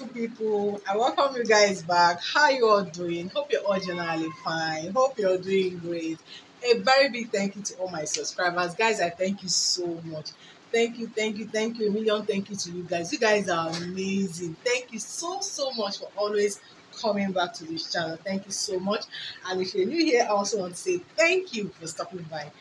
beautiful people. I welcome you guys back. How you all doing? Hope you're all generally fine. Hope you're doing great. A very big thank you to all my subscribers. Guys, I thank you so much. Thank you, thank you, thank you. A million thank you to you guys. You guys are amazing. Thank you so much for always coming back to this channel. Thank you so much. And if you're new here, I also want to say thank you for stopping by.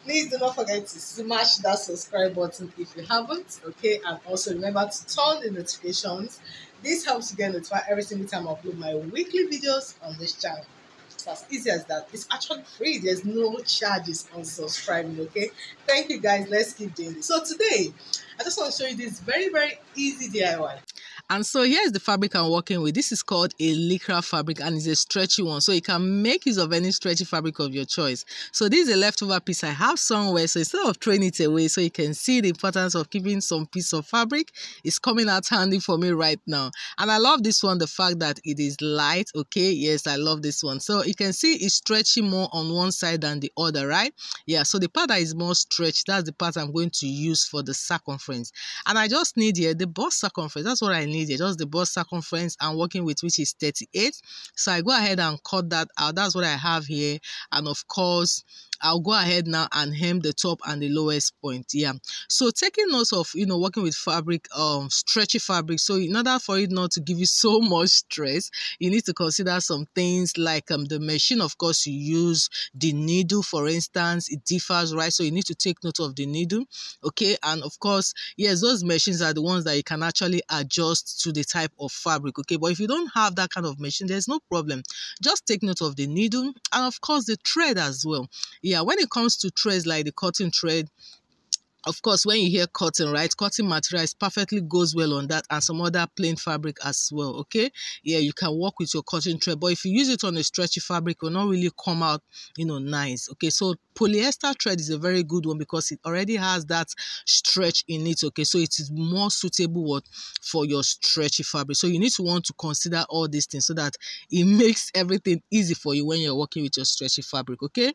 Please do not forget to smash that subscribe button if you haven't, okay? And also remember to turn the notifications. This helps you get notified every single time I upload my weekly videos on this channel. It's as easy as that. It's actually free. There's no charges on subscribing, okay? Thank you guys. Let's keep doing this. So today, I just want to show you this very easy DIY. And so here's the fabric I'm working with. This is called a lycra fabric and it's a stretchy one. So you can make use of any stretchy fabric of your choice. So this is a leftover piece I have somewhere. So instead of throwing it away, so you can see the importance of keeping some piece of fabric, it's coming out handy for me right now. And I love this one, the fact that it is light, okay? Yes, I love this one. So you can see it's stretchy more on one side than the other, right? Yeah, so the part that is more stretched, that's the part I'm going to use for the circumference. And I just need here the bust circumference. That's what I need here, just the bust circumference I'm working with, which is 38. So I go ahead and cut that out. That's what I have here. And of course, I'll go ahead now and hem the top and the lowest point. Yeah. So taking note of, working with fabric, stretchy fabric. So in order for it not to give you so much stress, you need to consider some things like the machine. Of course, you use the needle, for instance, it differs, right? So you need to take note of the needle. Okay. And of course, yes, those machines are the ones that you can actually adjust to the type of fabric. Okay. But if you don't have that kind of machine, there's no problem. Just take note of the needle and of course the thread as well. Yeah, when it comes to threads like the cotton thread, of course, when you hear cotton, right, cotton materials perfectly goes well on that and some other plain fabric as well, okay? Yeah, you can work with your cotton thread, but if you use it on a stretchy fabric, it will not really come out, nice, okay? So polyester thread is a very good one because it already has that stretch in it, okay? So it is more suitable for your stretchy fabric. So you need to want to consider all these things so that it makes everything easy for you when you're working with your stretchy fabric, okay?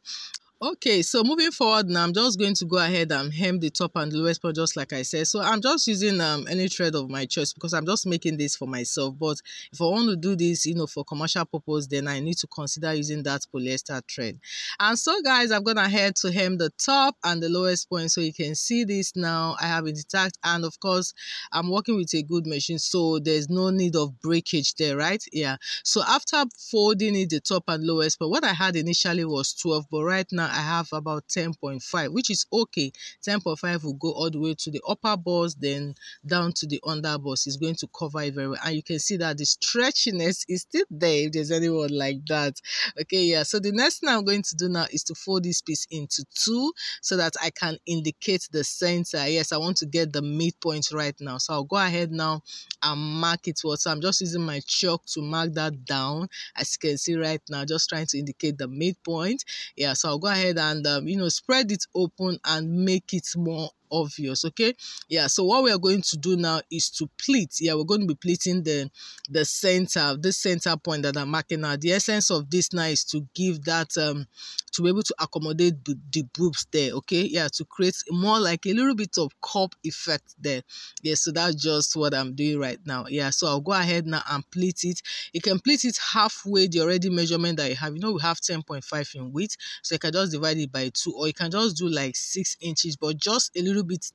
Okay, so moving forward now, I'm just going to go ahead and hem the top and the lowest part just like I said. So I'm just using any thread of my choice because I'm just making this for myself. But if I want to do this, for commercial purpose, then I need to consider using that polyester thread. And so guys, I've gone ahead to hem the top and the lowest point. So you can see this now. I have it intact. And of course, I'm working with a good machine. So there's no need of breakage there, right? Yeah. So after folding it, the top and lowest part, what I had initially was 12, but right now I have about 10.5, which is okay. 10.5 will go all the way to the upper bust, then down to the under bust. It's going to cover it very well. And you can see that the stretchiness is still there if there's anyone like that. Okay, yeah. So the next thing I'm going to do now is to fold this piece into two so that I can indicate the center. Yes, I want to get the midpoint right now. So I'll go ahead now and mark it. So I'm just using my chalk to mark that down. As you can see right now, just trying to indicate the midpoint. Yeah, so I'll go ahead and spread it open and make it more obvious. Okay, yeah, so what we are going to do now is to pleat. Yeah, we're going to be pleating the center, this center point that I'm marking now. The essence of this now is to give that to be able to accommodate the boobs there. Okay, yeah, to create more like a little bit of cup effect there. Yeah, so that's just what I'm doing right now. Yeah, so I'll go ahead now and pleat it. You can pleat it halfway the already measurement that you have. We have 10.5 in width, so you can just divide it by 2, or you can just do like 6 inches, but just a little bit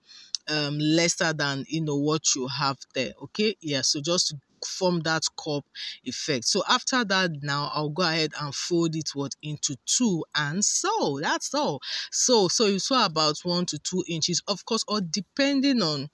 lesser than what you have there. Okay, yeah, so just to form that cup effect. So after that, now I'll go ahead and fold it into 2, and so that's all. So you saw about 1 to 2 inches, of course, or depending on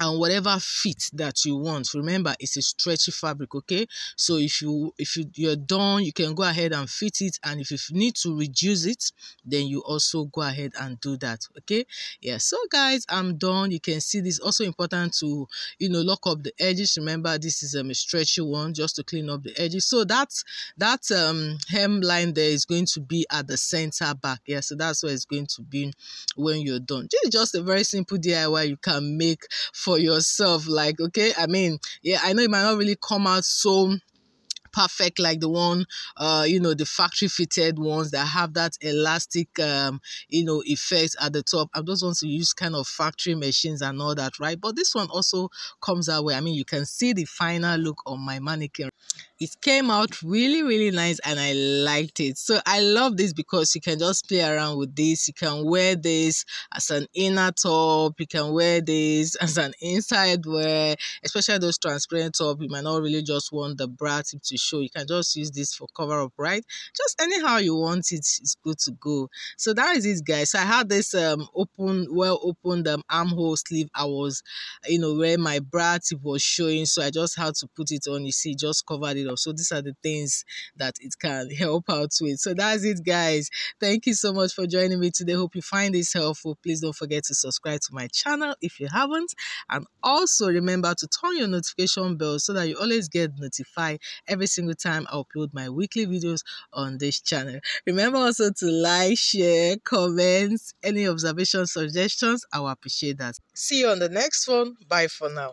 and whatever fit that you want. Remember, it's a stretchy fabric, okay? So if you're done, you can go ahead and fit it, and if you need to reduce it, then you also go ahead and do that, okay? Yeah, so guys, I'm done. You can see this also important to lock up the edges. Remember, this is a stretchy one, just to clean up the edges. So that hem line there is going to be at the center back. Yeah, so that's where it's going to be when you're done. This is just a very simple DIY you can make for yourself. Like, okay, I mean, yeah, I know it might not really come out so perfect like the one, the factory fitted ones that have that elastic, effect at the top. I just want to use kind of factory machines and all that, right? But this one also comes that way. I mean, you can see the final look on my mannequin. It came out really, really nice and I liked it. So I love this because you can just play around with this. You can wear this as an inner top. You can wear this as an inside wear, especially those transparent top. You might not really just want the bra tip to show. You can just use this for cover up, right? Just anyhow you want it, it's good to go. So that is it, guys. So I had this well-opened armhole sleeve. I was, where my bra tip was showing. So I just had to put it on. You see, just covered it up. So these are the things that it can help out with. So that's it, guys. Thank you so much for joining me today. Hope you find this helpful. Please don't forget to subscribe to my channel if you haven't, and also remember to turn your notification bell so that you always get notified every single time I upload my weekly videos on this channel. Remember also to like, share, comments, any observations, suggestions. I will appreciate that. See you on the next one. Bye for now.